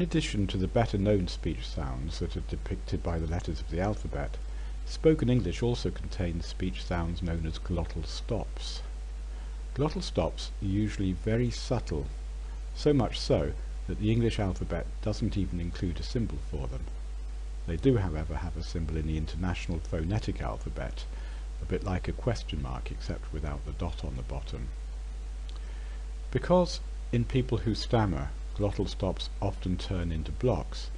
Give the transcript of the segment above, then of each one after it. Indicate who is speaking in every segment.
Speaker 1: In addition to the better-known speech sounds that are depicted by the letters of the alphabet, spoken English also contains speech sounds known as glottal stops. Glottal stops are usually very subtle, so much so that the English alphabet doesn't even include a symbol for them. They do, however, have a symbol in the International Phonetic Alphabet, a bit like a question mark except without the dot on the bottom. Because in people who stammer, glottal stops often turn into blocks,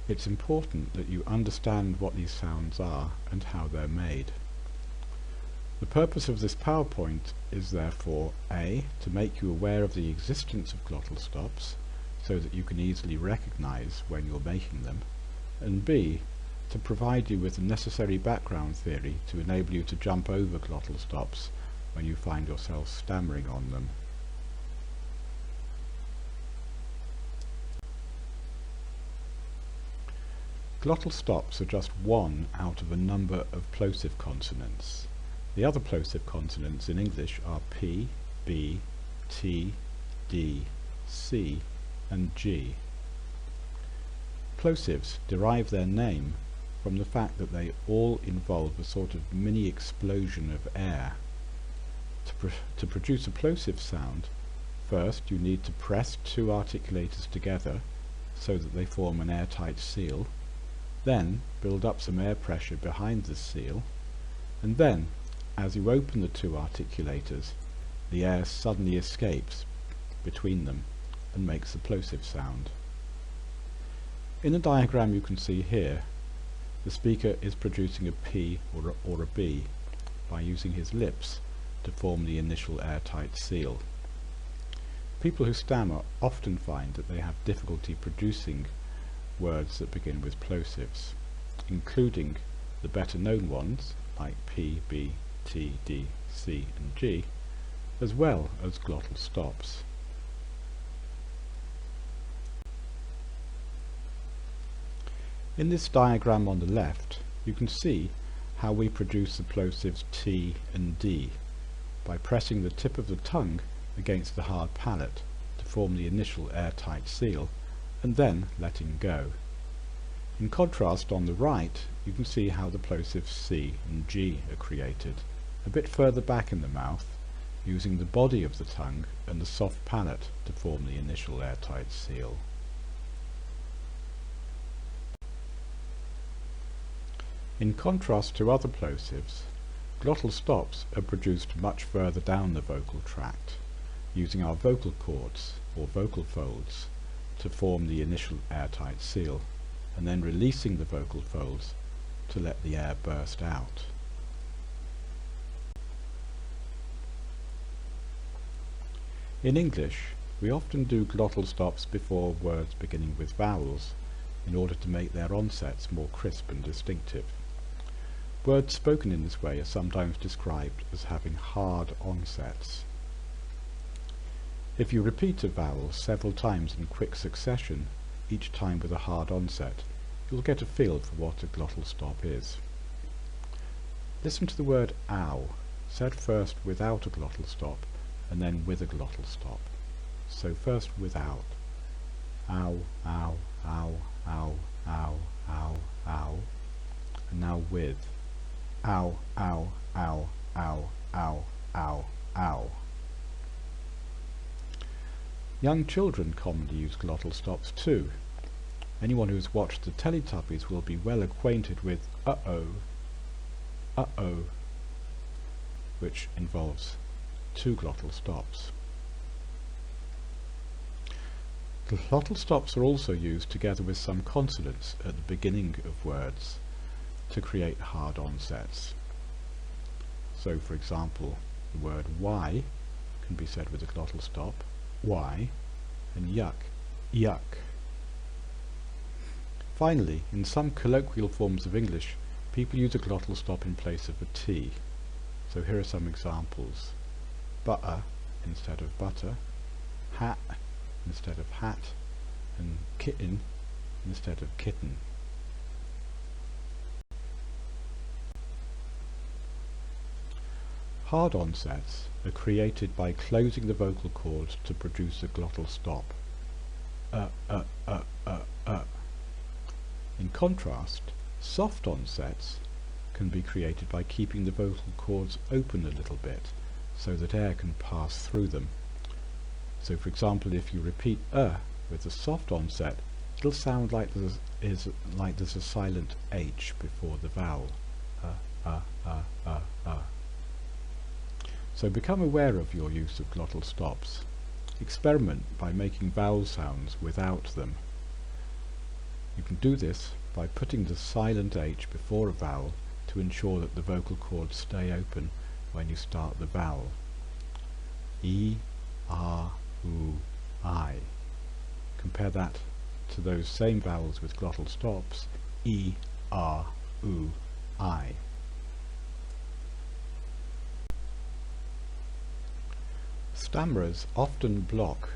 Speaker 1: it's important that you understand what these sounds are and how they're made. The purpose of this PowerPoint is therefore A. to make you aware of the existence of glottal stops, so that you can easily recognize when you're making them, and B. to provide you with the necessary background theory to enable you to jump over glottal stops when you find yourself stammering on them. Glottal stops are just one out of a number of plosive consonants. The other plosive consonants in English are P, B, T, D, C, and G. Plosives derive their name from the fact that they all involve a sort of mini explosion of air. To produce a plosive sound, first you need to press two articulators together so that they form an airtight seal, then build up some air pressure behind this seal, and then, as you open the two articulators, the air suddenly escapes between them and makes the plosive sound. In the diagram you can see here, the speaker is producing a P or a B by using his lips to form the initial airtight seal. People who stammer often find that they have difficulty producing words that begin with plosives, including the better known ones like P, B, T, D, C and G, as well as glottal stops. In this diagram on the left, you can see how we produce the plosives T and D by pressing the tip of the tongue against the hard palate to form the initial airtight seal, and then letting go. In contrast, on the right, you can see how the plosives C and G are created, a bit further back in the mouth, using the body of the tongue and the soft palate to form the initial airtight seal. In contrast to other plosives, glottal stops are produced much further down the vocal tract, using our vocal cords, or vocal folds, to form the initial airtight seal, and then releasing the vocal folds to let the air burst out. In English, we often do glottal stops before words beginning with vowels in order to make their onsets more crisp and distinctive. Words spoken in this way are sometimes described as having hard onsets. If you repeat a vowel several times in quick succession, each time with a hard onset, you'll get a feel for what a glottal stop is. Listen to the word ow, said first without a glottal stop, and then with a glottal stop. So first without. Ow, ow, ow, ow, ow, ow, ow. And now with. Ow, ow, ow, ow, ow, ow, ow. Young children commonly use glottal stops too. Anyone who's watched the Teletubbies will be well acquainted with uh-oh, uh-oh, which involves two glottal stops. Glottal stops are also used together with some consonants at the beginning of words to create hard onsets. So, for example, the word Y can be said with a glottal stop, Y, and yuck, yuck. Finally, in some colloquial forms of English, people use a glottal stop in place of a T. So here are some examples. Butter instead of butter, hat instead of hat, and kitten instead of kitten. Hard onsets are created by closing the vocal cords to produce a glottal stop. In contrast, soft onsets can be created by keeping the vocal cords open a little bit so that air can pass through them. So for example, if you repeat with a soft onset, it'll sound like there's a silent H before the vowel. So become aware of your use of glottal stops. Experiment by making vowel sounds without them. You can do this by putting the silent H before a vowel to ensure that the vocal cords stay open when you start the vowel. E, R, U, I. Compare that to those same vowels with glottal stops. E, R, U, I. Stammerers often block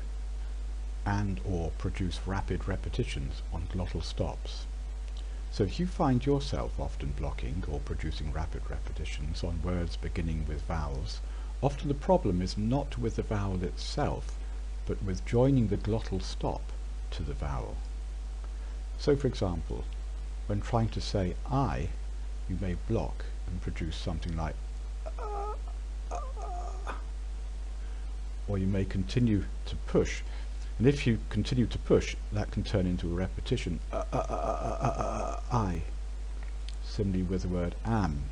Speaker 1: and or produce rapid repetitions on glottal stops. So if you find yourself often blocking or producing rapid repetitions on words beginning with vowels, often the problem is not with the vowel itself, but with joining the glottal stop to the vowel. So for example, when trying to say I, you may block and produce something like or you may continue to push, and if you continue to push, that can turn into a repetition, I. Similarly with the word am,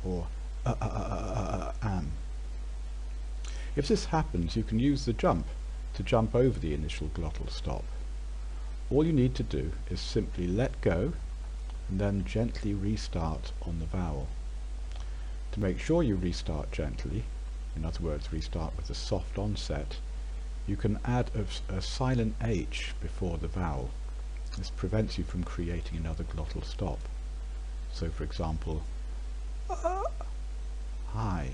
Speaker 1: or am. If this happens, you can use the jump to jump over the initial glottal stop. All you need to do is simply let go and then gently restart on the vowel. To make sure you restart gently, in other words restart with a soft onset, you can add a silent H before the vowel. This prevents you from creating another glottal stop. So for example, I,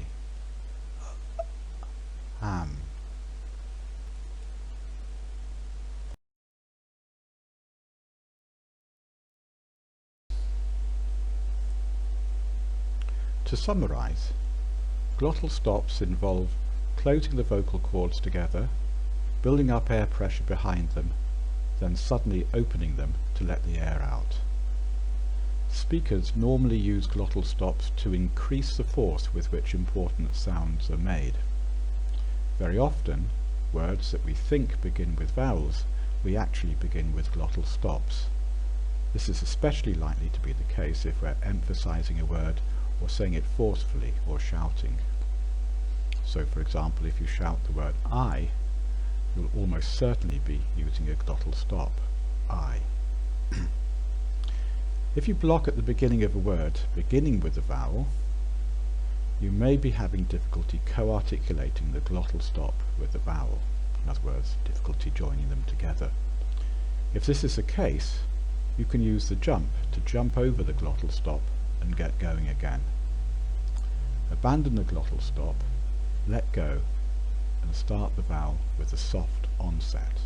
Speaker 1: am. To summarize, glottal stops involve closing the vocal cords together, building up air pressure behind them, then suddenly opening them to let the air out. Speakers normally use glottal stops to increase the force with which important sounds are made. Very often, words that we think begin with vowels, we actually begin with glottal stops. This is especially likely to be the case if we're emphasizing a word or saying it forcefully or shouting. So for example, if you shout the word I, you'll almost certainly be using a glottal stop, I. If you block at the beginning of a word beginning with a vowel, you may be having difficulty co-articulating the glottal stop with the vowel. In other words, difficulty joining them together. If this is the case, you can use the jump to jump over the glottal stop and get going again. Abandon the glottal stop, let go, and start the vowel with a soft onset.